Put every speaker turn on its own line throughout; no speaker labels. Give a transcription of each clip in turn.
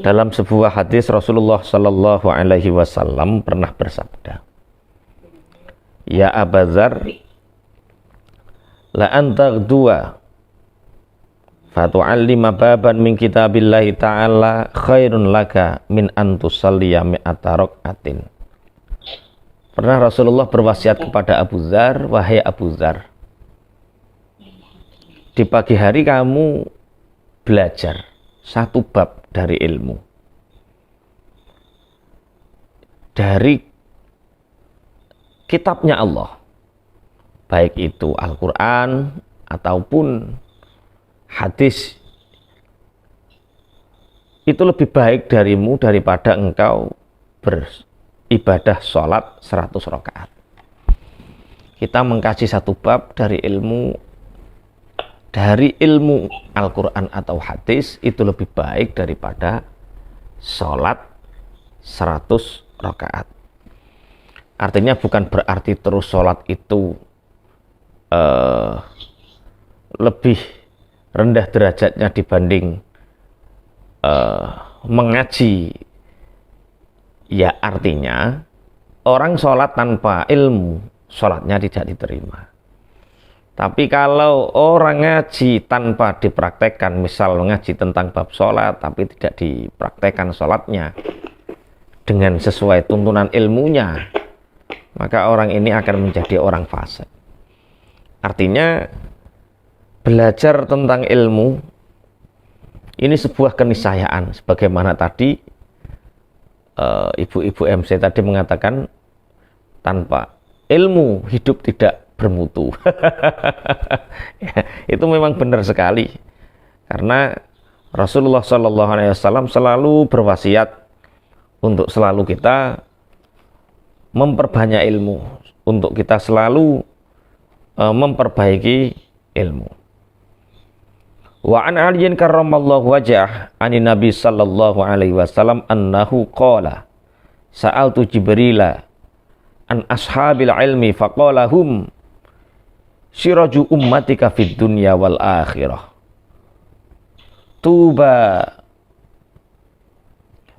Dalam sebuah hadis Rasulullah Shallallahu Alaihi Wasallam pernah bersabda, Ya Aba Dzar, la antaghdua fatu'allima baban min kitabillahi ta'ala khairun laka min antusalliya mi'ata rak'atin. Pernah Rasulullah berwasiat kepada Abu Dzar, wahai Abu Dzar, di pagi hari kamu belajar satu bab dari ilmu, dari kitabnya Allah, baik itu Al-Quran ataupun hadis, itu lebih baik darimu daripada engkau beribadah sholat 100 rakaat. Kita mengkaji satu bab dari ilmu Al-Quran atau hadis, itu lebih baik daripada sholat 100 rakaat. Artinya bukan berarti terus sholat itu lebih rendah derajatnya dibanding mengaji. Ya, artinya orang sholat tanpa ilmu, sholatnya tidak diterima. Tapi kalau orang ngaji tanpa dipraktekkan, misal ngaji tentang bab sholat tapi tidak dipraktekkan sholatnya dengan sesuai tuntunan ilmunya, maka orang ini akan menjadi orang fasik. Artinya belajar tentang ilmu ini sebuah keniscayaan, sebagaimana tadi ibu-ibu MC tadi mengatakan, tanpa ilmu hidup tidak bermutu. Ya, itu memang benar sekali, karena Rasulullah SAW selalu berwasiat untuk selalu kita memperbanyak ilmu, untuk kita selalu memperbaiki ilmu. Wa an aliyin karramallahu wajhah anin nabi sallallahu alaihi wasallam annahu qala sa'altu jibrila an ashabil ilmi faqala hum siraju ummatika fid dunya wal akhirah tuba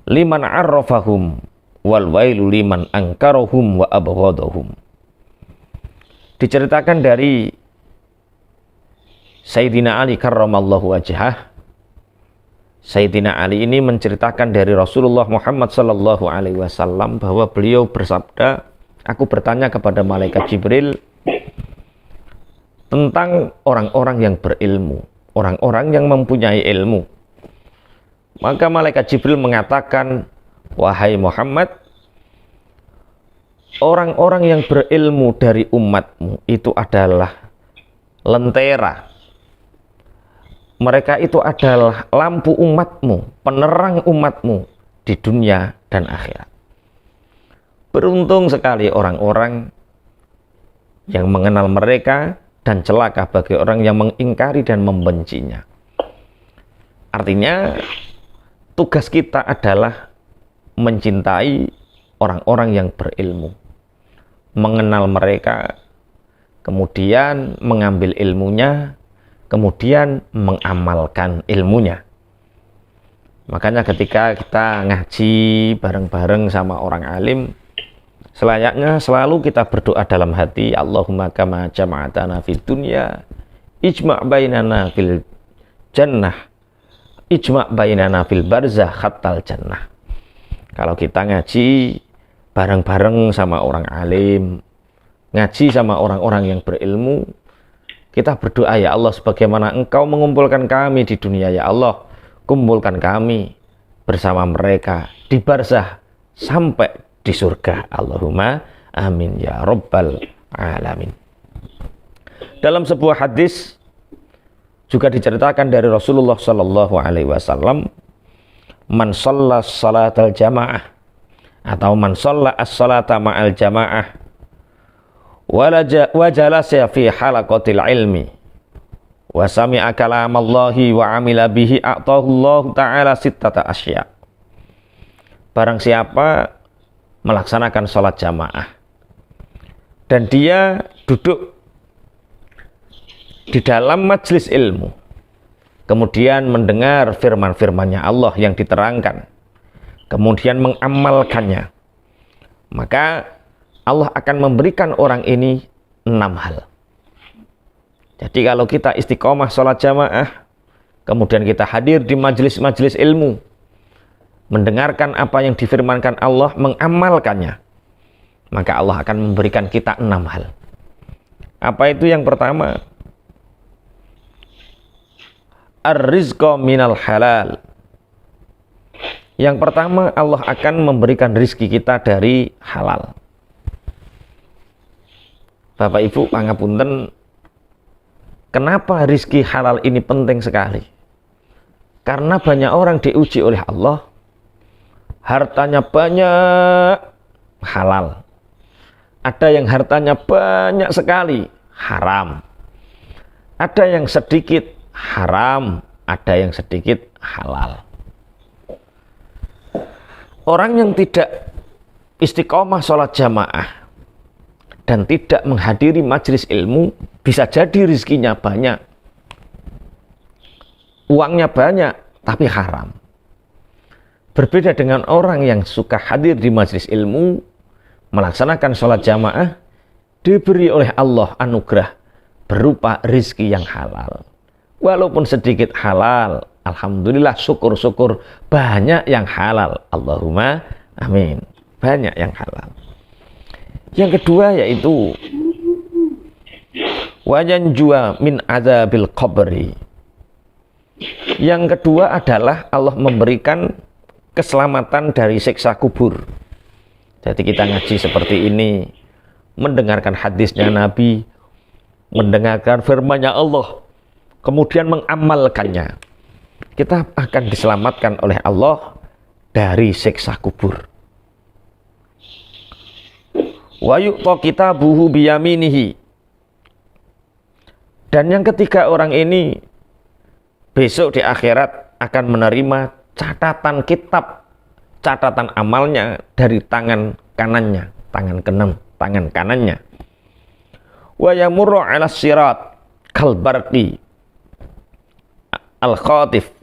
liman arrafahum wal wailu liman angkarahum wa abghadahum. Diceritakan dari Sayyidina Ali karramallahu wajhah. Sayyidina Ali ini menceritakan dari Rasulullah Muhammad sallallahu alaihi wasallam bahwa beliau bersabda, aku bertanya kepada malaikat Jibril tentang orang-orang yang berilmu, orang-orang yang mempunyai ilmu. Maka malaikat Jibril mengatakan, wahai Muhammad, orang-orang yang berilmu dari umatmu itu adalah lentera. Mereka itu adalah lampu umatmu, penerang umatmu di dunia dan akhirat. Beruntung sekali orang-orang yang mengenal mereka, dan celaka bagi orang yang mengingkari dan membencinya. Artinya tugas kita adalah mencintai orang-orang yang berilmu, mengenal mereka, kemudian mengambil ilmunya, kemudian mengamalkan ilmunya. Makanya ketika kita ngaji bareng-bareng sama orang alim, selayaknya selalu kita berdoa dalam hati, Allahumma kama jama'atana fid dunya ijma' bainana fil jannah ijma' bainana fil barzakh hattal jannah. Kalau kita ngaji bareng-bareng sama orang alim, ngaji sama orang-orang yang berilmu, kita berdoa, ya Allah, sebagaimana Engkau mengumpulkan kami di dunia, ya Allah, kumpulkan kami bersama mereka di barzakh sampai di surga. Allahumma amin ya rabbal alamin. Dalam sebuah hadis juga diceritakan dari Rasulullah sallallahu alaihi wasallam, man shalla salatal jamaah atau man shalla as-salata ma'al jamaah wa jalasa fi halaqatil ilmi wa sami'a kalamallahi wa amila bihi a'tahu Allah ta'ala sittata asya. Barang siapa melaksanakan sholat jamaah dan dia duduk di dalam majelis ilmu, kemudian mendengar firman-firmannya Allah yang diterangkan, kemudian mengamalkannya, maka Allah akan memberikan orang ini 6 hal. Jadi kalau kita istiqomah sholat jamaah, kemudian kita hadir di majelis-majelis ilmu, mendengarkan apa yang difirmankan Allah, mengamalkannya, maka Allah akan memberikan kita 6 hal. Apa itu yang pertama? Ar-rizqa minal halal. Yang pertama, Allah akan memberikan rizki kita dari halal. Bapak Ibu pangapunten, kenapa rizki halal ini penting sekali? Karena banyak orang diuji oleh Allah, hartanya banyak, halal. Ada yang hartanya banyak sekali, haram. Ada yang sedikit, haram. Ada yang sedikit, halal. Orang yang tidak istiqomah sholat jamaah dan tidak menghadiri majelis ilmu, bisa jadi rizkinya banyak, uangnya banyak, tapi haram. Berbeda dengan orang yang suka hadir di majelis ilmu, melaksanakan sholat jamaah, diberi oleh Allah anugerah berupa rizki yang halal. Walaupun sedikit halal, alhamdulillah, syukur-syukur, banyak yang halal. Allahumma amin. Banyak yang halal. Yang kedua yaitu wayanjua min adzabil qabri. Yang kedua adalah Allah memberikan keselamatan dari siksa kubur. Jadi kita ngaji seperti ini, mendengarkan hadisnya Nabi, mendengarkan firman-Nya Allah, kemudian mengamalkannya, kita akan diselamatkan oleh Allah dari siksa kubur. Wa yu'ta kitabuhu biyaminihi. Dan yang ketiga, orang ini besok di akhirat akan menerima catatan kitab, catatan amalnya dari tangan kanannya, tangan kanannya. Wa yamurru 'ala sirat kal barqi al-khatif.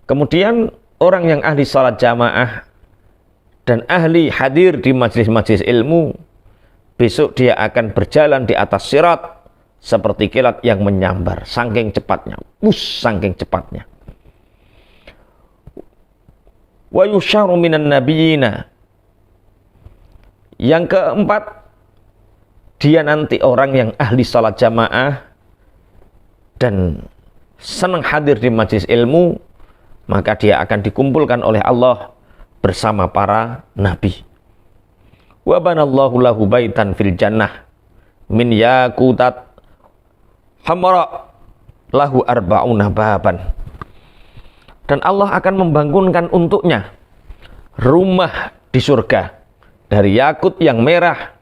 Kemudian orang yang ahli salat jamaah dan ahli hadir di majelis-majelis ilmu, besok dia akan berjalan di atas sirat seperti kilat yang menyambar, saking cepatnya, saking cepatnya. Wa yusharu minan nabiyina. Yang keempat, dia nanti orang yang ahli salat jamaah dan senang hadir di majelis ilmu, maka dia akan dikumpulkan oleh Allah bersama para nabi. Wa banallahu lahu baitan fil jannah min yaqutat hamra lahu arba'una baban. Dan Allah akan membangunkan untuknya rumah di surga dari yakut yang merah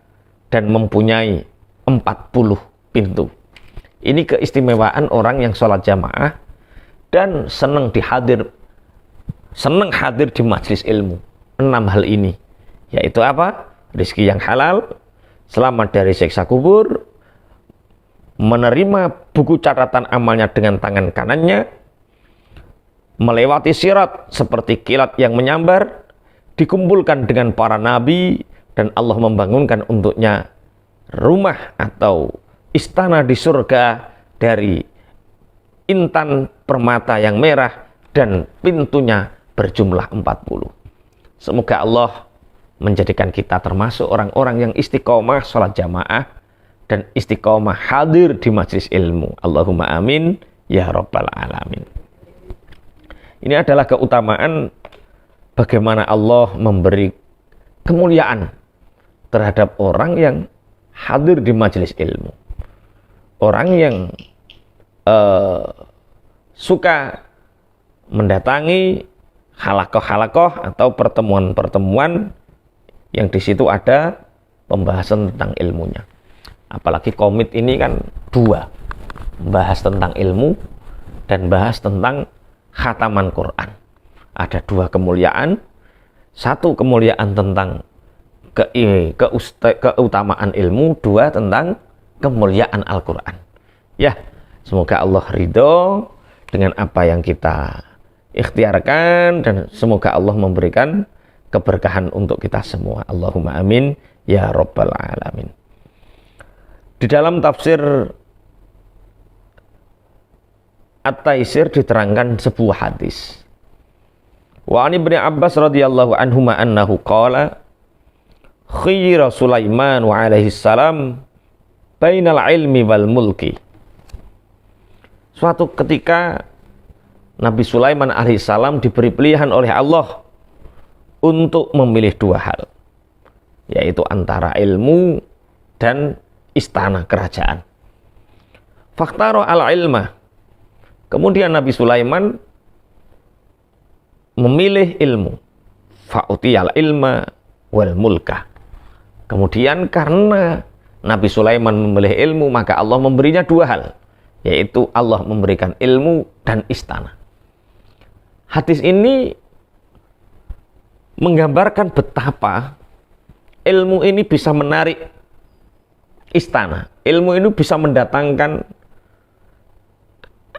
dan mempunyai 40 pintu. Ini keistimewaan orang yang sholat jamaah dan senang hadir di majelis ilmu. 6 hal ini, yaitu apa? Rizki yang halal, selamat dari siksa kubur, menerima buku catatan amalnya dengan tangan kanannya, melewati sirat seperti kilat yang menyambar, dikumpulkan dengan para nabi, dan Allah membangunkan untuknya rumah atau istana di surga dari intan permata yang merah dan pintunya berjumlah 40. Semoga Allah menjadikan kita termasuk orang-orang yang istiqomah sholat jamaah dan istiqomah hadir di majelis ilmu. Allahumma amin ya rabbal alamin. Ini adalah keutamaan bagaimana Allah memberi kemuliaan terhadap orang yang hadir di majelis ilmu. Orang yang suka mendatangi halakoh-halakoh atau pertemuan-pertemuan yang di situ ada pembahasan tentang ilmunya. Apalagi komit ini kan 2, bahas tentang ilmu dan bahas tentang khataman Quran. Ada 2 kemuliaan. 1 kemuliaan tentang keutamaan ilmu, 2 tentang kemuliaan Al-Quran. Ya, semoga Allah ridho dengan apa yang kita ikhtiarkan, dan semoga Allah memberikan keberkahan untuk kita semua. Allahumma amin ya rabbal alamin. Di dalam tafsir At-Taisir diterangkan sebuah hadis. Wa an Ibnu Abbas radhiyallahu anhuma annahu qala khiyira Sulaiman wa alaihi salam bainal ilmi wal mulki. Suatu ketika Nabi Sulaiman alaihissalam diberi pilihan oleh Allah untuk memilih dua hal, yaitu antara ilmu dan istana kerajaan. Fakhtaro al-ilma. Kemudian Nabi Sulaiman memilih ilmu. Fa'utiyal ilma wal mulka. Kemudian karena Nabi Sulaiman memilih ilmu, maka Allah memberinya dua hal, yaitu Allah memberikan ilmu dan istana. Hadis ini menggambarkan betapa ilmu ini bisa menarik istana. Ilmu ini bisa mendatangkan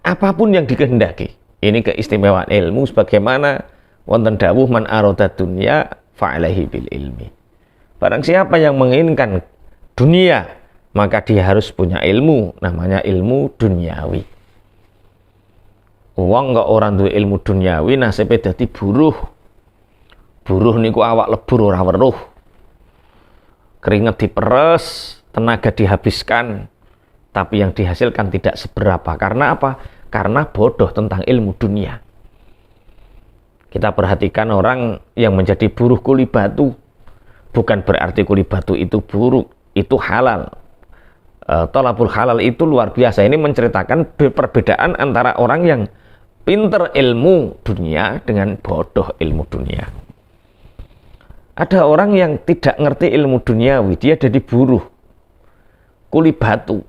apapun yang dikehendaki. Ini keistimewaan ilmu, sebagaimana wonten dawuh man arada dunya fa'alaihi bil ilmi. Barang siapa yang menginginkan dunia, maka dia harus punya ilmu, namanya ilmu duniawi. Wong kok orang duwe ilmu duniawi nasibnya dadi buruh. Buruh niku awak lebur ora weruh. Keringat diperes, tenaga dihabiskan, tapi yang dihasilkan tidak seberapa. Karena apa? Karena bodoh tentang ilmu dunia. Kita perhatikan orang yang menjadi buruh kuli batu. Bukan berarti kuli batu itu buruk, itu halal. Thalabul halal itu luar biasa. Ini menceritakan perbedaan antara orang yang pinter ilmu dunia dengan bodoh ilmu dunia. Ada orang yang tidak ngerti ilmu duniawi, dia jadi buruh kuli batu,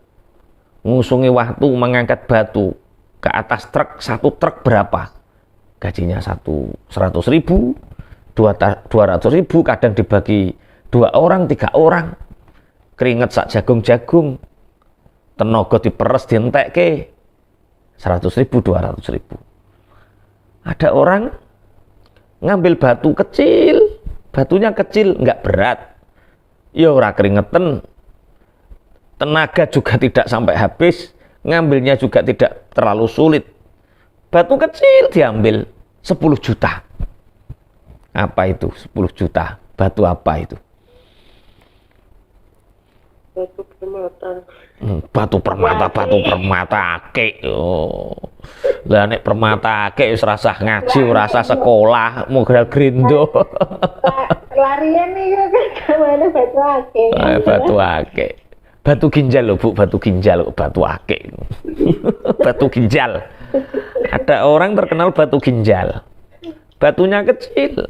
ngusungi waktu mengangkat batu ke atas truk. Satu truk berapa? Gajinya 100.000, 200.000, kadang dibagi 2 orang, 3 orang. Keringet sak jagung-jagung, tenaga diperes dientekke 100.000, 200.000. Ada orang ngambil batu kecil, batunya kecil, nggak berat, ya ora keringetan, tenaga juga tidak sampai habis, ngambilnya juga tidak terlalu sulit. Batu kecil diambil 10 juta. Apa itu 10 juta? Batu apa itu?
Batu permata.
Batu permata akik. Oh. Lah nek permata akik wis rasah ngaji, rasah sekolah, modal grindo.
Larian nih kan mana batu akik.
Batu akik. Batu ginjal loh Bu, batu ginjal, batu akik. Batu ginjal. Ada orang terkenal batu ginjal. Batunya kecil.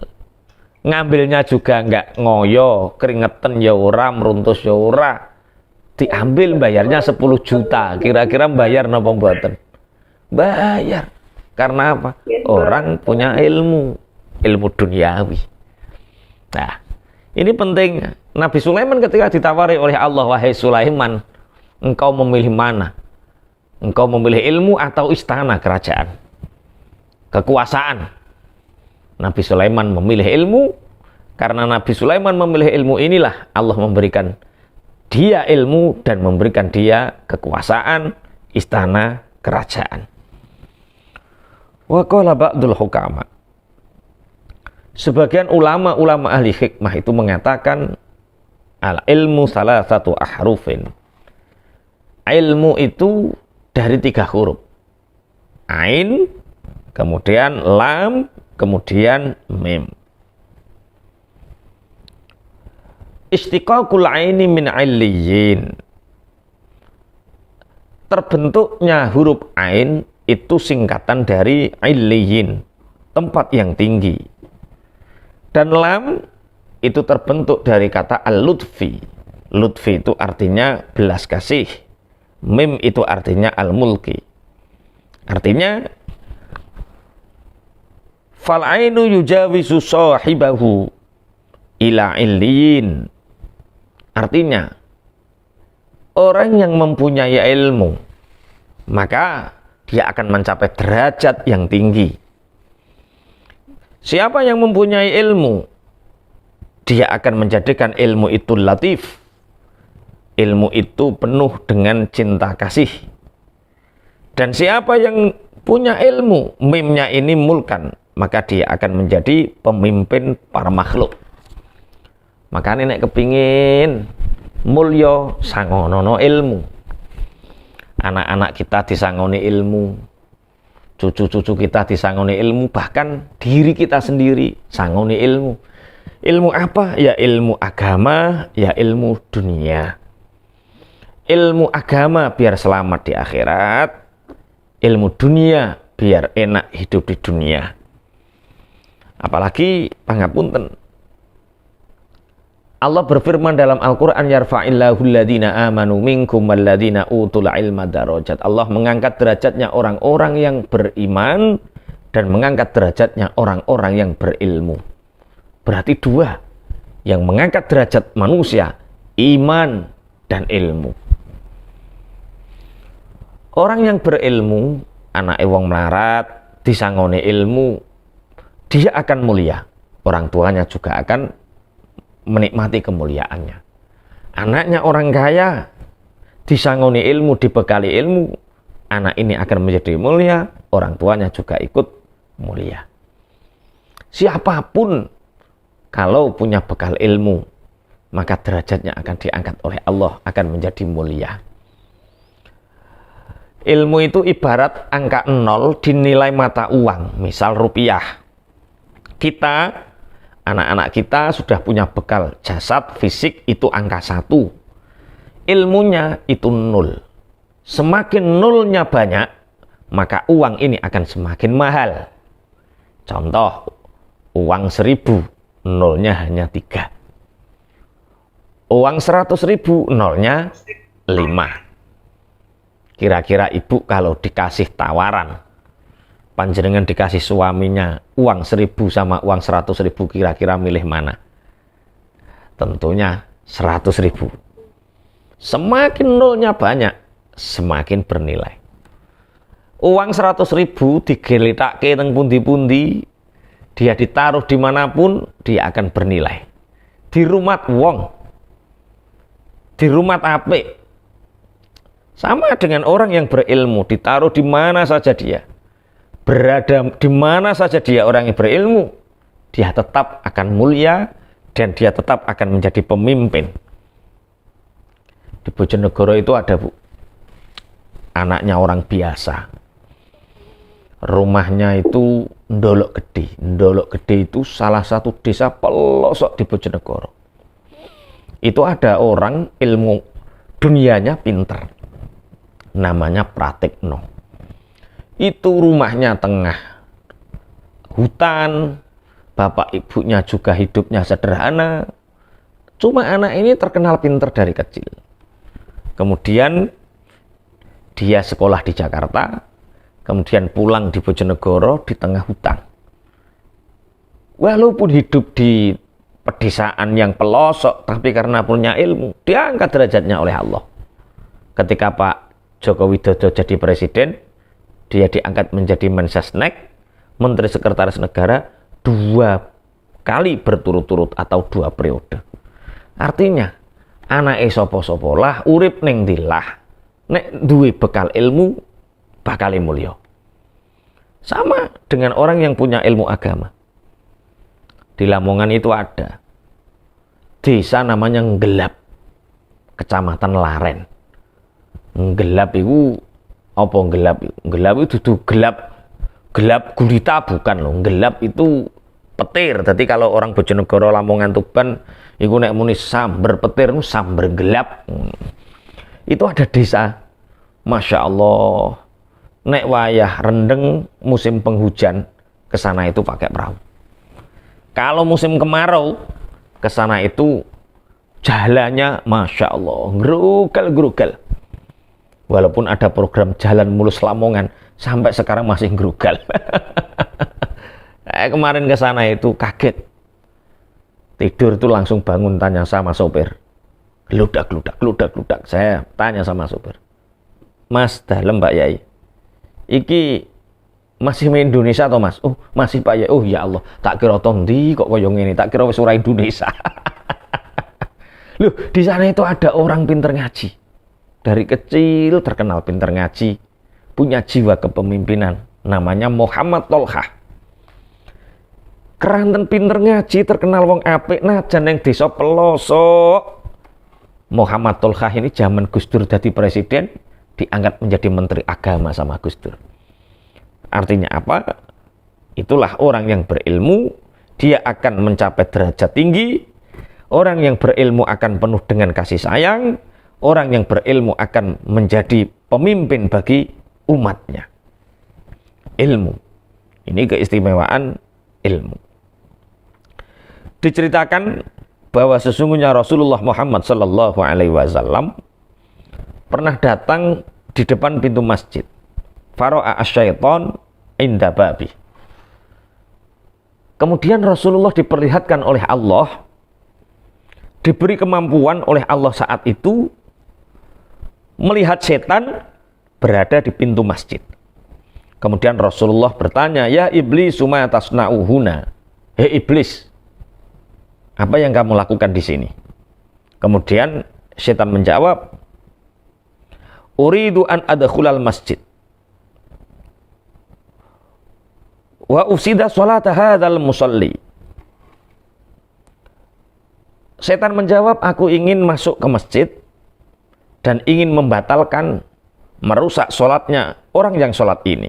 Ngambilnya juga enggak ngoyo, keringetan ya ora, meruntus ya ora. Diambil, bayarnya 10 juta. Kira-kira bayar napa mboten? Bayar. Karena apa? Orang punya ilmu duniawi. Nah, ini penting. Nabi Sulaiman ketika ditawari oleh Allah, wahai Sulaiman, engkau memilih mana? Engkau memilih ilmu atau istana kerajaan? Kekuasaan. Nabi Sulaiman memilih ilmu. Karena Nabi Sulaiman memilih ilmu, inilah Allah memberikan dia ilmu dan memberikan dia kekuasaan, istana kerajaan. Wa qala ba'dul hukama. Sebagian ulama-ulama ahli hikmah itu mengatakan al ilmu salah satu ahrufin. Ilmu itu dari 3 huruf. Ain, kemudian lam, kemudian mim. Istiqaqul aini min illiyin. Terbentuknya huruf ain itu singkatan dari illiyin, tempat yang tinggi. Dan lam itu terbentuk dari kata al-lutfi. Lutfi itu artinya belas kasih. Mim itu artinya al-mulki. Artinya fal ainu yujawizu sahibahu ila illiyin. Artinya orang yang mempunyai ilmu, maka dia akan mencapai derajat yang tinggi. Siapa yang mempunyai ilmu, dia akan menjadikan ilmu itu latif. Ilmu itu penuh dengan cinta kasih. Dan siapa yang punya ilmu, mimnya ini mulkan, maka dia akan menjadi pemimpin para makhluk. Makanya nek kepingin mulya sangono ilmu. Anak-anak kita disangoni ilmu, cucu-cucu kita disangoni ilmu, bahkan diri kita sendiri sangoni ilmu. Ilmu apa? Ya ilmu agama, ya ilmu dunia. Ilmu agama biar selamat di akhirat, ilmu dunia biar enak hidup di dunia. Apalagi pangapunten, Allah berfirman dalam Al-Quran, yarfa'illahu alladhina amanu minkum walladhina utul ilma darajat. Allah mengangkat derajatnya orang-orang yang beriman dan mengangkat derajatnya orang-orang yang berilmu. Berarti dua yang mengangkat derajat manusia, iman dan ilmu. Orang yang berilmu, anak wong melarat, disangoni ilmu, dia akan mulia. Orang tuanya juga akan menikmati kemuliaannya. Anaknya orang kaya, disangoni ilmu, dibekali ilmu, anak ini akan menjadi mulia, orang tuanya juga ikut mulia. Siapapun kalau punya bekal ilmu, maka derajatnya akan diangkat oleh Allah, akan menjadi mulia. Ilmu itu ibarat angka 0 dinilai mata uang, misal rupiah. Kita, anak-anak kita sudah punya bekal jasad, fisik itu angka 1. Ilmunya itu 0. Semakin nolnya banyak, maka uang ini akan semakin mahal. Contoh, uang 1000, nolnya hanya 3. Uang 100.000, nolnya 5. Kira-kira ibu kalau dikasih tawaran, panjenengan dikasih suaminya uang 1000 sama uang 100.000, kira-kira milih mana? Tentunya 100.000. Semakin nolnya banyak, semakin bernilai. Uang 100.000 digelitake teng pundi-pundi, dia ditaruh dimanapun, dia akan bernilai. Di rumah wong, di rumah apik. Sama dengan orang yang berilmu, ditaruh di mana saja dia, berada di mana saja dia, orang yang berilmu, dia tetap akan mulia dan dia tetap akan menjadi pemimpin. Di Bojonegoro itu ada, Bu, anaknya orang biasa. Rumahnya itu Ndolok Gede. Ndolok Gede itu salah satu desa pelosok di Bojonegoro. Itu ada orang ilmu dunianya pinter, namanya Pratikno. Itu rumahnya tengah hutan, bapak ibunya juga hidupnya sederhana. Cuma anak ini terkenal pinter dari kecil. Kemudian dia sekolah di Jakarta, kemudian pulang di Bojonegoro di tengah hutan. Walaupun hidup di pedesaan yang pelosok, tapi karena punya ilmu, diangkat derajatnya oleh Allah. Ketika Pak Joko Widodo jadi presiden, dia diangkat menjadi Mensesnek, Menteri Sekretaris Negara, 2 kali berturut-turut atau 2 periode. Artinya, anake sapa-sapa lah urip ning dilah, nek duwe bekal ilmu bakal mulya. Sama dengan orang yang punya ilmu agama. Di Lamongan itu ada desa namanya Nggelap, Kecamatan Laren. Nggelap itu apa? Nggelap itu dudu gelap gulita, bukan loh. Nggelap itu petir. Jadi kalau orang Bojonegoro, Lamongan, Tuban iku nek muni samber petir, samber gelap. Itu ada desa, Masya Allah, nek wayah rendeng musim penghujan ke sana itu pakai perahu. Kalau musim kemarau ke sana itu jalannya Masya Allah gerugal. Walaupun ada program jalan mulus Lamongan, sampai sekarang masih gerugal. Kemarin ke sana itu kaget. Tidur itu langsung bangun, tanya sama sopir. Gludak. Saya tanya sama sopir, Mas, dalem Mbak Yai, iki masih main Indonesia atau Mas? Oh, masih Pak ya. Oh ya Allah, tak kira tondi kok koyo ngene, tak kira wis ora Indonesia. Loh, di sana itu ada orang pinter ngaji. Dari kecil terkenal pinter ngaji, punya jiwa kepemimpinan, namanya Muhammad Tolhah. Keranten pinter ngaji, terkenal wong apik, najan yang desa pelosok. Muhammad Tolhah ini zaman Gus Dur jadi presiden, diangkat menjadi menteri agama sama Gus Dur. Artinya apa? Itulah orang yang berilmu, dia akan mencapai derajat tinggi. Orang yang berilmu akan penuh dengan kasih sayang. Orang yang berilmu akan menjadi pemimpin bagi umatnya. Ilmu. Ini keistimewaan ilmu. Diceritakan bahwa sesungguhnya Rasulullah Muhammad sallallahu alaihi wasallam pernah datang di depan pintu masjid. Fara'a asyaiton inda babi. Kemudian Rasulullah diperlihatkan oleh Allah, diberi kemampuan oleh Allah saat itu melihat setan berada di pintu masjid. Kemudian Rasulullah bertanya, "Ya iblis, suma tasna'uhuna?" Hei iblis, apa yang kamu lakukan di sini? Kemudian setan menjawab, "Uridu an adkhulal masjid wa ufsida sholata hadzal musalli." Setan menjawab, aku ingin masuk ke masjid dan ingin membatalkan, merusak sholatnya orang yang sholat ini.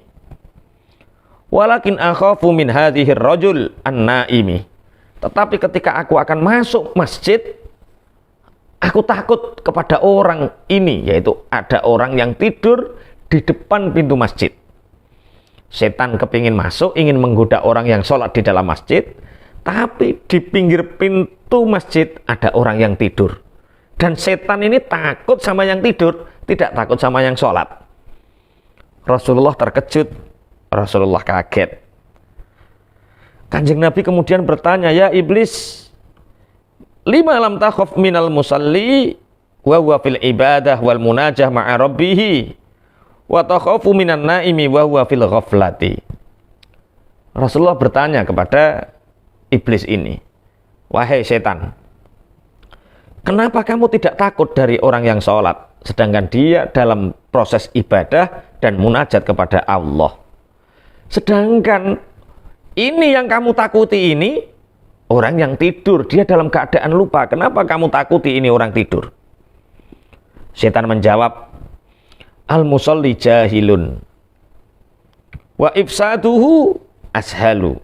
Walakin akhafu min hadhir rajul an-naimi. Tetapi ketika aku akan masuk masjid, aku takut kepada orang ini, yaitu ada orang yang tidur di depan pintu masjid. Setan kepingin masuk, ingin menggoda orang yang sholat di dalam masjid, tapi di pinggir pintu masjid ada orang yang tidur. Dan setan ini takut sama yang tidur, tidak takut sama yang sholat. Rasulullah terkejut, Rasulullah kaget. Kanjeng Nabi kemudian bertanya, "Ya iblis, lima lam takhaf minal musalli wa huwa fil ibadah wal munajah ma'a rabbih wa takhafu minan naimi wa huwa fil ghaflati." Rasulullah bertanya kepada iblis ini, "Wahai setan, kenapa kamu tidak takut dari orang yang sholat, sedangkan dia dalam proses ibadah dan munajat kepada Allah? Sedangkan ini yang kamu takuti ini, orang yang tidur, dia dalam keadaan lupa. Kenapa kamu takuti ini orang tidur?" Setan menjawab, "Al-musalli jahilun wa ifsaduhu ashalu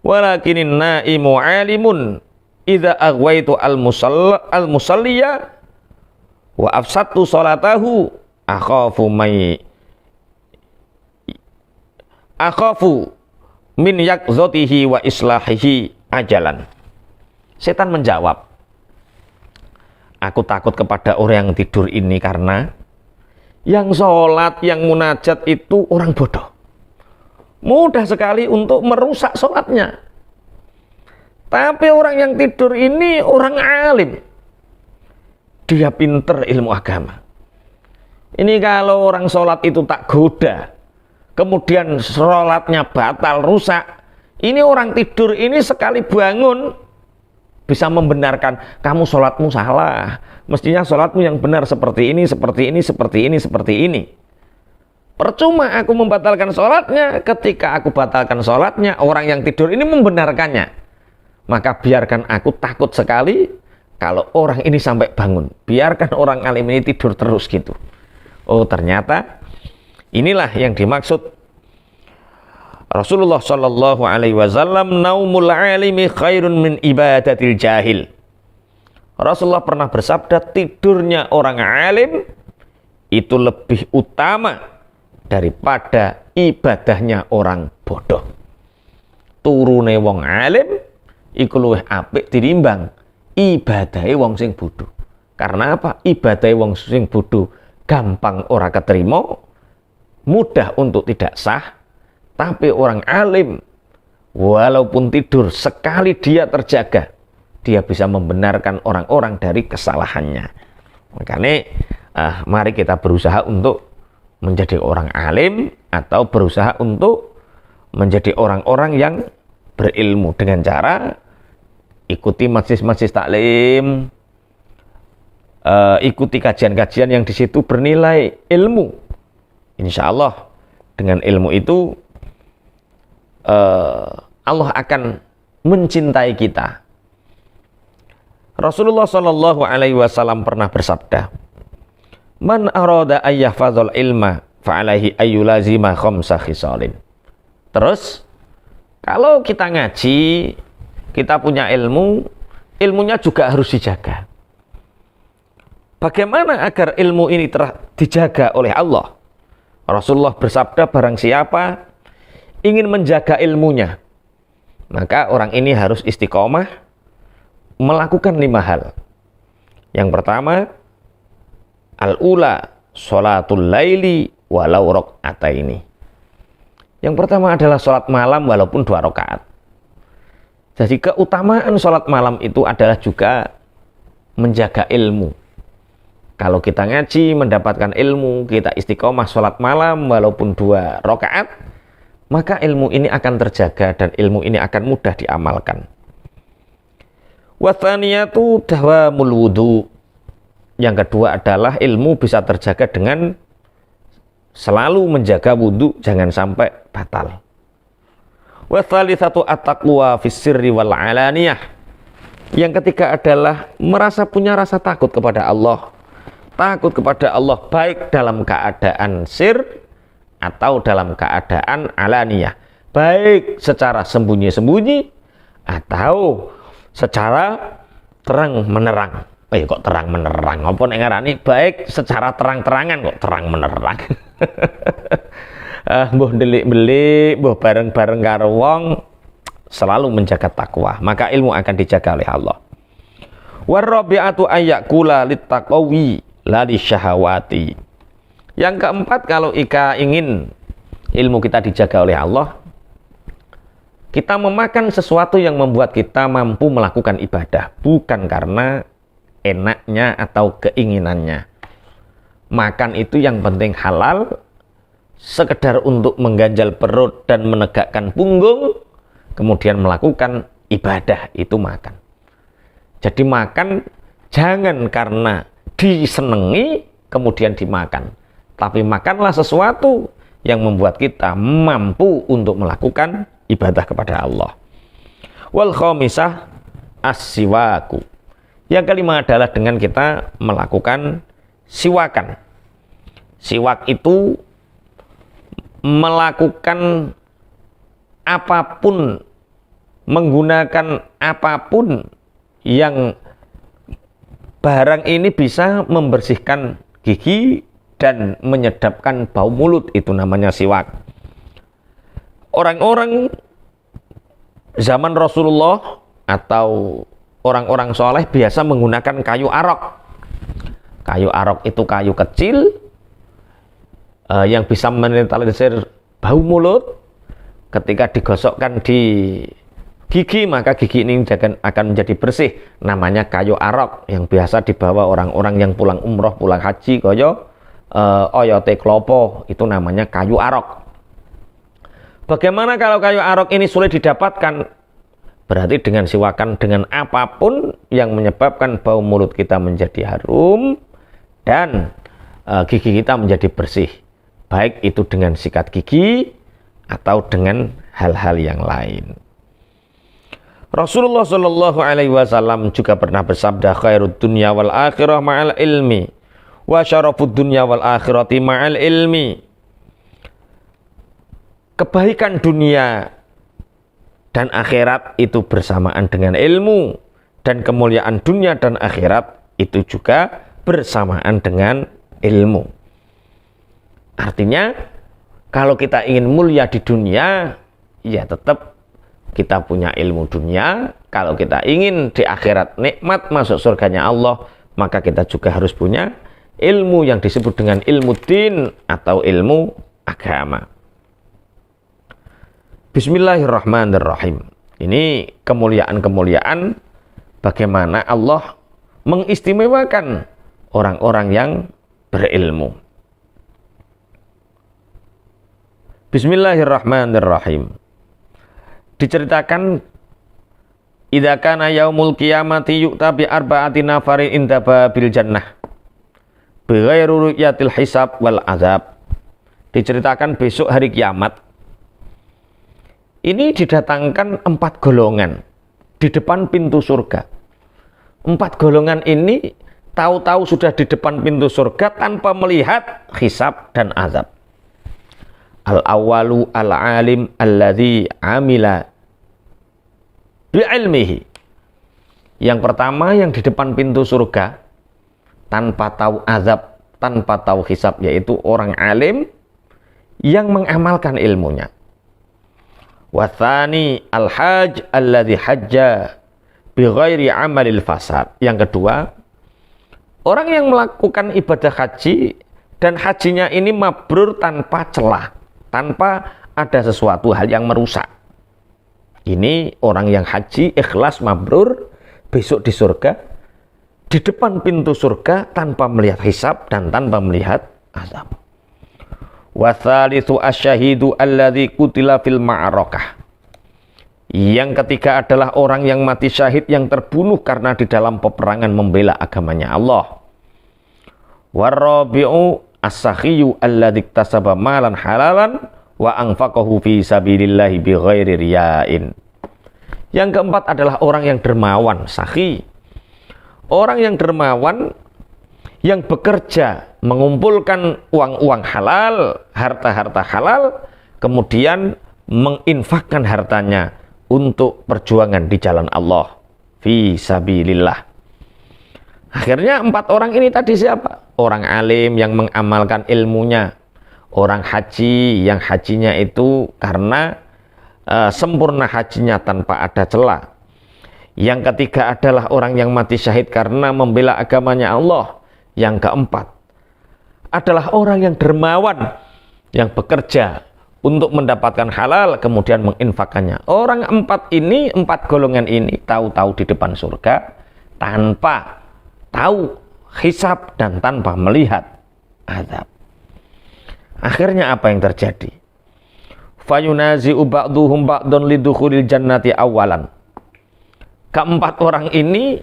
walakinin naimu alimun idza aghwaitu al-musalliya wa afsattu salatahu akhafu min yakzotihi wa islahihi ajalan." Setan menjawab, aku takut kepada orang yang tidur ini karena yang sholat, yang munajat itu orang bodoh. Mudah sekali untuk merusak sholatnya. Tapi orang yang tidur ini orang alim. Dia pinter ilmu agama. Ini kalau orang sholat itu tak goda, kemudian sholatnya batal, rusak. Ini orang tidur ini sekali bangun bisa membenarkan, kamu sholatmu salah. Mestinya sholatmu yang benar seperti ini, seperti ini, seperti ini, seperti ini. Percuma aku membatalkan sholatnya. Ketika aku batalkan sholatnya, orang yang tidur ini membenarkannya. Maka biarkan aku takut sekali kalau orang ini sampai bangun. Biarkan orang alim ini tidur terus gitu. Oh ternyata inilah yang dimaksud Rasulullah Shallallahu Alaihi Wasallam, naumul alimi khairun min ibadatil jahil. Rasulullah pernah bersabda, tidurnya orang alim itu lebih utama daripada ibadahnya orang bodoh. Turune wong alim iku luwih apik tinimbang ibadahe wong sing bodoh. Karena apa? Ibadahe wong sing bodoh gampang ora keterima, mudah untuk tidak sah. Tapi orang alim walaupun tidur sekali dia terjaga, dia bisa membenarkan orang-orang dari kesalahannya. Makanya mari kita berusaha untuk menjadi orang alim atau berusaha untuk menjadi orang-orang yang berilmu dengan cara ikuti majelis-majelis taklim, ikuti kajian-kajian yang di situ bernilai ilmu. Insya Allah dengan ilmu itu Allah akan mencintai kita. Rasulullah Shallallahu Alaihi Wasallam pernah bersabda, "Man arada ayyahfazul ilma, fa'alaihi ayyulazima khamsa khisalin." Terus, kalau kita ngaji, kita punya ilmu, ilmunya juga harus dijaga. Bagaimana agar ilmu ini dijaga oleh Allah? Rasulullah bersabda, barang siapa ingin menjaga ilmunya, maka orang ini harus istiqomah melakukan 5 hal. Yang pertama, al-ula sholatul laili walau rakaataini. Yang pertama adalah sholat malam walaupun 2 rakaat. Jadi keutamaan sholat malam itu adalah juga menjaga ilmu. Kalau kita ngaji, mendapatkan ilmu, kita istiqomah sholat malam walaupun 2 rakaat, maka ilmu ini akan terjaga dan ilmu ini akan mudah diamalkan. Wathaniyatu dawamul wudu. Yang kedua adalah ilmu bisa terjaga dengan selalu menjaga wudu, jangan sampai batal. Wathalitsatu at-taqwa fis sirri wal alaniyah. Yang ketiga adalah merasa punya rasa takut kepada Allah. Takut kepada Allah baik dalam keadaan sir atau dalam keadaan alaniyah. Baik secara sembunyi-sembunyi atau secara terang menerang. Kok terang menerang? Apa nek ngarani baik secara terang-terangan kok terang menerang. Mbuh delik-belik, mbuh bareng-bareng karo wong, selalu menjaga takwa, maka ilmu akan dijaga oleh Allah. Warabi'atu ayyakula littaqawi la lisyahawati. Yang keempat, kalau ingin ilmu kita dijaga oleh Allah, kita memakan sesuatu yang membuat kita mampu melakukan ibadah, bukan karena enaknya atau keinginannya. Makan itu yang penting halal, sekedar untuk mengganjal perut dan menegakkan punggung, kemudian melakukan ibadah, itu makan. Jadi makan jangan karena disenangi kemudian dimakan, tapi makanlah sesuatu yang membuat kita mampu untuk melakukan ibadah kepada Allah. Wal khamisah as-siwaku. Yang kelima adalah dengan kita melakukan siwakan. Siwak itu melakukan apapun, menggunakan apapun yang barang ini bisa membersihkan gigi dan menyedapkan bau mulut, itu namanya siwak. Orang-orang zaman Rasulullah atau orang-orang soleh biasa menggunakan kayu arok. Kayu arok itu kayu kecil yang bisa menetralisir bau mulut. Ketika digosokkan di gigi, maka gigi ini akan menjadi bersih. Namanya kayu arok, yang biasa dibawa orang-orang yang pulang umroh, pulang haji, oyote klopo, itu namanya kayu arok. Bagaimana kalau kayu arok ini sulit didapatkan? Berarti dengan siwakan, dengan apapun yang menyebabkan bau mulut kita menjadi harum dan gigi kita menjadi bersih, baik itu dengan sikat gigi atau dengan hal-hal yang lain. Rasulullah Shallallahu Alaihi Wasallam juga pernah bersabda, khairud dunya wal akhirah ma'al ilmi, wa syarafud dunya wal akhirati ma'al ilmi. Kebaikan dunia dan akhirat itu bersamaan dengan ilmu, dan kemuliaan dunia dan akhirat itu juga bersamaan dengan ilmu. Artinya, kalau kita ingin mulia di dunia, ya tetap kita punya ilmu dunia. Kalau kita ingin di akhirat nikmat masuk surganya Allah, maka kita juga harus punya ilmu yang disebut dengan ilmu din atau ilmu agama. Bismillahirrahmanirrahim. Ini kemuliaan-kemuliaan bagaimana Allah mengistimewakan orang-orang yang berilmu. Bismillahirrahmanirrahim. Diceritakan idza kana yaumul qiyamati yu'ta bi arba'ati nafarin inda babil jannah bighairi ru'yatil hisab wal azab. Diceritakan besok hari kiamat ini didatangkan 4 golongan di depan pintu surga. 4 golongan ini tahu-tahu sudah di depan pintu surga tanpa melihat hisab dan azab. Al-awwalu al-alim alladzi amila bi'ilmihi. Yang pertama yang di depan pintu surga tanpa tahu azab, tanpa tahu hisab, yaitu orang alim yang mengamalkan ilmunya. Wathani al-hajj alladzi hajja bighairi amalil fasad. Yang kedua, orang yang melakukan ibadah haji dan hajinya ini mabrur tanpa celah, tanpa ada sesuatu hal yang merusak. Ini orang yang haji ikhlas mabrur besok di surga, di depan pintu surga tanpa melihat hisab dan tanpa melihat azab. Wa tsalitsu asyahidu alladzi qutila fil ma'arakah. Yang ketiga adalah orang yang mati syahid yang terbunuh karena di dalam peperangan membela agamanya Allah. Warabi'u as-sakhiyu alladzi iktasaba malan halalan wa anfaqahu fi sabilillahi bighairi riya'in. Yang keempat adalah orang yang dermawan, sakhi. Orang yang dermawan yang bekerja mengumpulkan uang-uang halal, harta-harta halal, kemudian menginfakkan hartanya untuk perjuangan di jalan Allah fi sabilillah. Akhirnya 4 orang ini tadi siapa? Orang alim yang mengamalkan ilmunya, orang haji yang hajinya itu karena sempurna hajinya tanpa ada celah. Yang ketiga adalah orang yang mati syahid karena membela agamanya Allah. Yang keempat adalah orang yang dermawan yang bekerja untuk mendapatkan halal kemudian menginfakkannya. Orang 4 golongan ini tahu-tahu di depan surga tanpa tahu hisab dan tanpa melihat azab. Akhirnya apa yang terjadi? Fayunazi'u ba'duhum ba'dun lidukhulil jannati awalan. Keempat orang ini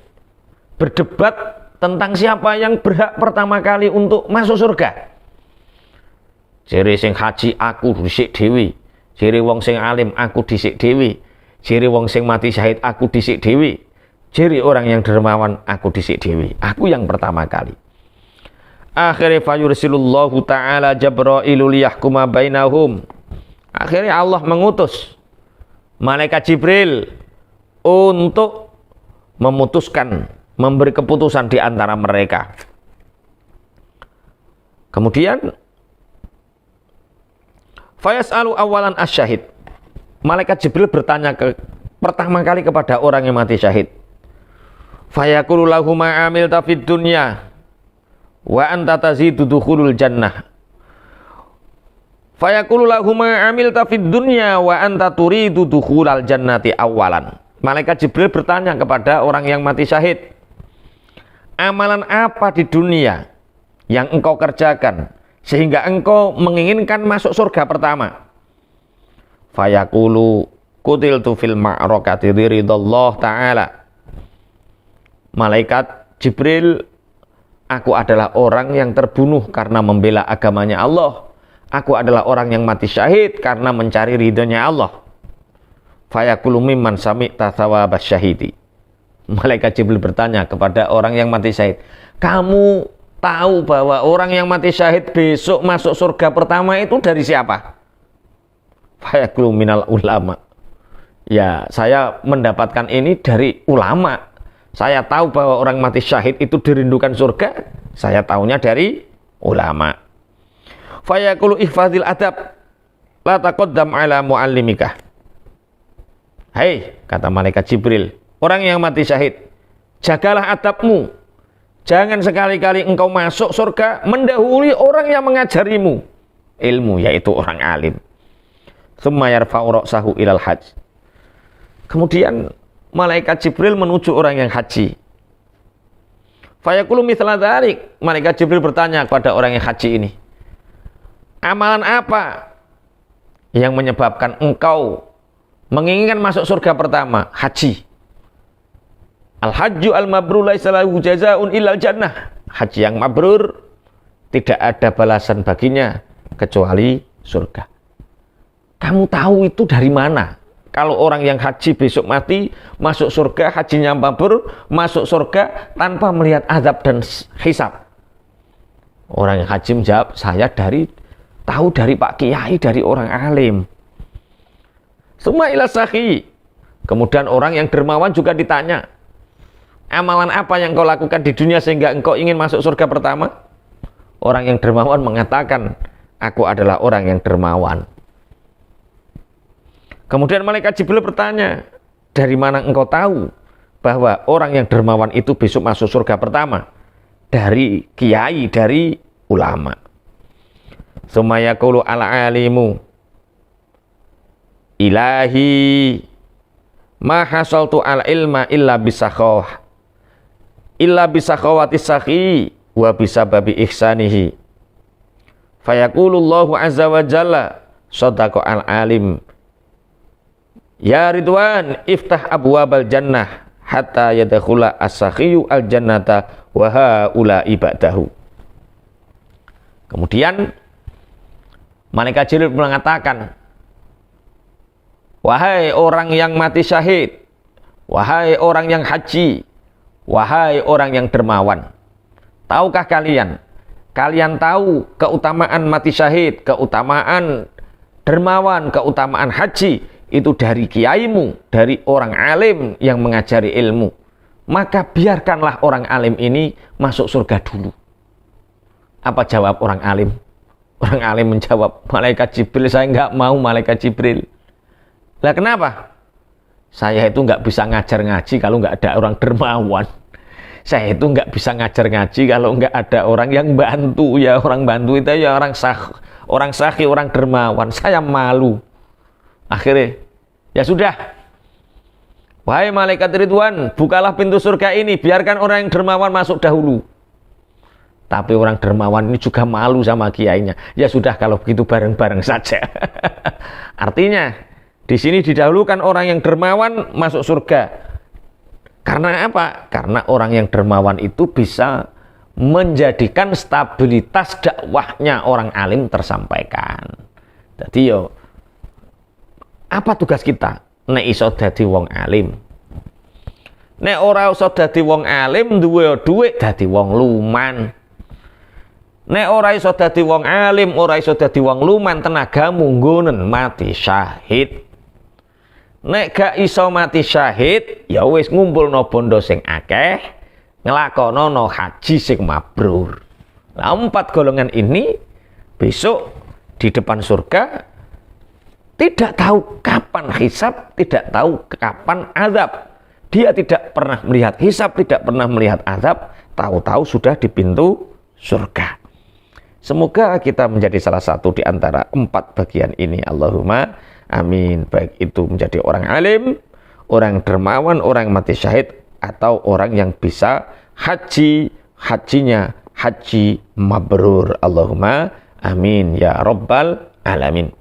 berdebat tentang siapa yang berhak pertama kali untuk masuk surga. Jere sing haji aku dhisik dhewe, jere wong sing alim aku dhisik dhewe, jere wong sing mati syahid aku dhisik dhewe, jere orang yang dermawan aku dhisik dhewe. Aku yang pertama kali. Akhirnya fayursilullahu ta'ala Jabrailu liyahkuma bainahum. Akhirnya Allah mengutus malaikat Jibril untuk memutuskan, memberi keputusan di antara mereka. Kemudian fayas'alu awalan asyahid. Malaikat Jibril bertanya pertama kali kepada orang yang mati syahid. Fayaqulu lahu ma amilta fid dunya wa anta tazidu dukhulul jannah. Fayaqulu lahu ma amilta fid dunya wa anta turidu dukhulal jannati awalan. Malaikat Jibril bertanya kepada orang yang mati syahid, amalan apa di dunia yang engkau kerjakan sehingga engkau menginginkan masuk surga pertama? Fayaqulu qutiltu fil ma'rakati ridallah ta'ala. Malaikat Jibril, aku adalah orang yang terbunuh karena membela agamanya Allah. Aku adalah orang yang mati syahid karena mencari ridhonya Allah. Fayaqulu mimman sami'ta thawabas syahidi. Malaikat Jibril bertanya kepada orang yang mati syahid, kamu tahu bahwa orang yang mati syahid besok masuk surga pertama itu dari siapa? Fayaqulu minal ulama. Ya, saya mendapatkan ini dari ulama. Saya tahu bahwa orang mati syahid itu dirindukan surga, saya tahunya dari ulama. Fayaqulu ihfazil adab la taqaddam ala muallimika. Hai, kata malaikat Jibril, orang yang mati syahid, jagalah adabmu. Jangan sekali-kali engkau masuk surga mendahului orang yang mengajarimu ilmu, yaitu orang alim. Tsumma yarfa'u ra'sahu ilal hajj. Kemudian malaikat Jibril menuju orang yang haji. Fayaqulu mithla dzalik. Malaikat Jibril bertanya kepada orang yang haji ini, amalan apa yang menyebabkan engkau menginginkan masuk surga pertama? Haji. Al-hajju al-mabrur laisa lahu jazaa'un illal jannah. Haji yang mabrur tidak ada balasan baginya kecuali surga. Kamu tahu itu dari mana? Kalau orang yang haji besok mati, masuk surga, hajinya mabrur, masuk surga tanpa melihat azab dan hisab. Orang yang haji menjawab, saya tahu dari Pak Kiai, dari orang alim. Summa ila sakhi. Kemudian orang yang dermawan juga ditanya, amalan apa yang kau lakukan di dunia sehingga engkau ingin masuk surga pertama? Orang yang dermawan mengatakan, aku adalah orang yang dermawan. Kemudian malaikat Jibril bertanya, dari mana engkau tahu bahwa orang yang dermawan itu besok masuk surga pertama? Dari kiai, dari ulama. Sumaya qulu al-alimu, ilahi ma hasaltu al-ilma illa bisakhawati sakhi wa bisababi ihsanihi. Fayaqulullahu azza wa jalla, sadaqa al-alim. Ya Ridwan, iftah abwabal jannah hatta yadkhula as-sakhiyu al-jannata wa haula ibadahu. Kemudian malaikat Jibril mengatakan, wahai orang yang mati syahid, wahai orang yang haji, wahai orang yang dermawan, tahukah kalian tahu keutamaan mati syahid, keutamaan dermawan, keutamaan haji itu dari kiaimu, dari orang alim yang mengajari ilmu. Maka biarkanlah orang alim ini masuk surga dulu. Apa jawab orang alim? Orang alim menjawab, malaikat Jibril, saya nggak mau malaikat Jibril. Lah kenapa? Saya itu nggak bisa ngajar ngaji kalau nggak ada orang dermawan. Saya itu nggak bisa ngajar ngaji kalau nggak ada orang yang bantu. Ya orang bantu itu ya orang sakhi, orang dermawan. Saya malu. Akhirnya, ya sudah. Wahai malaikat Ridwan, bukalah pintu surga ini, biarkan orang yang dermawan masuk dahulu. Tapi orang dermawan ini juga malu sama kiainya. Ya sudah, kalau begitu bareng-bareng saja. Artinya, di sini didahulukan orang yang dermawan masuk surga. Karena apa? Karena orang yang dermawan itu bisa menjadikan stabilitas dakwahnya orang alim tersampaikan. Jadi yo, apa tugas kita? Nek iso dadi wong alim. Nek ora iso dadi wong alim, duwe dhuwit dadi wong luman. Nek ora iso dadi wong alim, ora iso dadi wong luman, tenagamu nggonen mati syahid. Nek gak iso mati syahid, ya wis ngumpulno bondo sing akeh, nglakonono haji sing mabrur. Lah 4 golongan ini besok di depan surga tidak tahu kapan hisab, tidak tahu kapan azab. Dia tidak pernah melihat hisab, tidak pernah melihat azab, tahu-tahu sudah di pintu surga. Semoga kita menjadi salah satu di antara 4 bagian ini. Allahumma amin. Baik itu menjadi orang alim, orang dermawan, orang mati syahid, atau orang yang bisa hajinya haji mabrur. Allahumma amin ya rabbal alamin.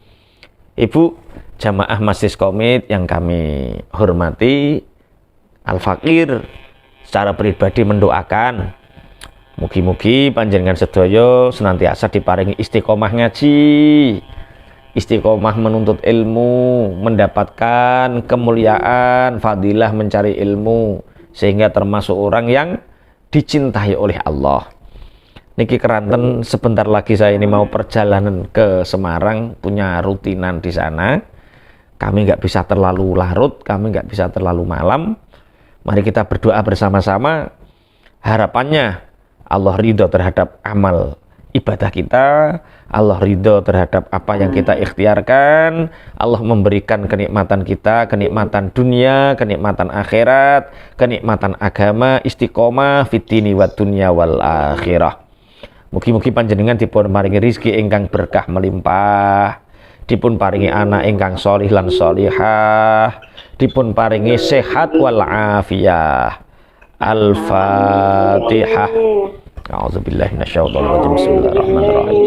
Ibu jamaah Masjid Komit yang kami hormati, Al-Fakir secara pribadi mendoakan mugi-mugi panjenengan sedaya senantiasa diparingi istiqomah ngaji, istiqomah menuntut ilmu, mendapatkan kemuliaan, fadilah mencari ilmu, sehingga termasuk orang yang dicintai oleh Allah. Niki keranten, sebentar lagi saya ini mau perjalanan ke Semarang, punya rutinan di sana. Kami nggak bisa terlalu larut, kami nggak bisa terlalu malam. Mari kita berdoa bersama-sama. Harapannya Allah ridho terhadap amal ibadah kita, Allah ridho terhadap apa yang kita ikhtiarkan, Allah memberikan kenikmatan kita, kenikmatan dunia, kenikmatan akhirat, kenikmatan agama, istiqomah fitini wa dunya wal akhirah. Mugi-mugi panjenengan dipun paringi rezeki ingkang berkah melimpah, dipun paringi anak ingkang sholih lan sholihah, dipun paringi sehat wal afiyah. Al-Fatihah. A'udzubillahi minasyaitonir rajim. Bismillahirrahmanirrahim.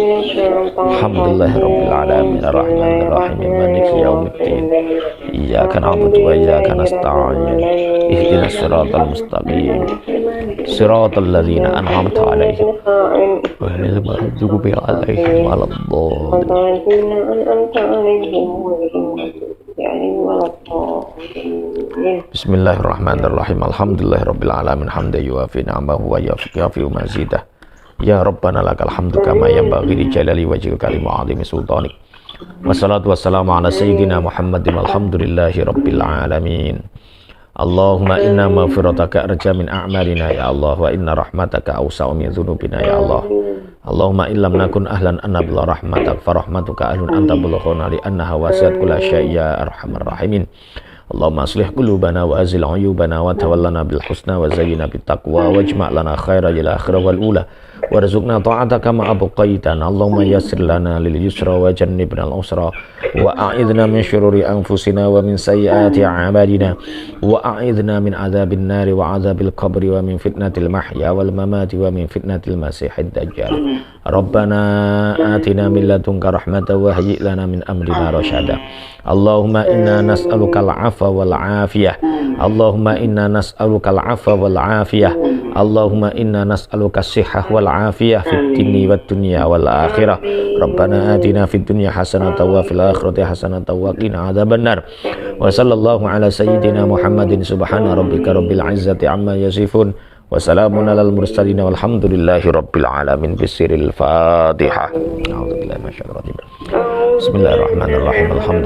Alhamdulillahirabbil alamin arrahmanir rahim maliki yaumiddin. Iyyaka na'budu wa iyyaka nasta'in. Ihdinas siratal mustaqim. Siratal ladzina an'amta 'alaihim ghairil maghdubi 'alaihim waladdallin. Bismillahirrahmanirrahim. Alhamdulillahirabbil alamin hamdan yuwafi ni'amahu wa yafi'u mazidah. Ya Rabbana lakal hamdu kama yanbaghi li jalali wajhika li ma'azimi sultanik. Wassalatu wassalamu ala sayyidina Muhammadin walhamdulillahi rabbil alamin. Allahumma inna maghfirataka arja min a'malina ya Allah wa inna rahmataka awsa'u min dhunubina ya Allah. Allahumma illam nakun ahlan an nabla rahmatak fa rahmatuka ahlun anta bulughuna li annaha wasi'at kulla syai'in ya arhamar rahimin. Allahumma aslih qulubana wa azil uyubana wa tawallana bil husna wa zayyina bit taqwa wajma' lana khairal akhirah wal ula warzuqna ta'ataka ma abqaitana. Allahumma yassir lana lil yusra wa jannibna al usra wa a'idna min syururi anfusina wa min sayyiati a'malina wa a'idna min adzabin nari wa adzabil qabri wa min fitnatil mahya wal mamati wa min fitnatil masiihid dajjal. Rabbana atina min ladunka rahmatan wa hayyi' lana min amrina rasyada. Allahumma inna nas'aluka al-'afwa wal 'afiyah. Allahumma inna nas'aluka al-'afwa wal 'afiyah. Allahumma inna nas'aluka as-sihhah wal 'afiyah fid dini wad dunya wal akhirah. Rabbana atina fid dunya hasanatan wa fil akhirati hasanatan wa qina adzabannar. Wa sallallahu ala sayyidina Muhammadin subhana rabbika rabbil 'izzati amma yasifun. Wa salamun alal mursalin walhamdulillahi rabbil alamin. Bisiril Fatihah. A'udzubillahi minasyaitonir rajim. Bismillahirrahmanirrahim. Alhamdulillah.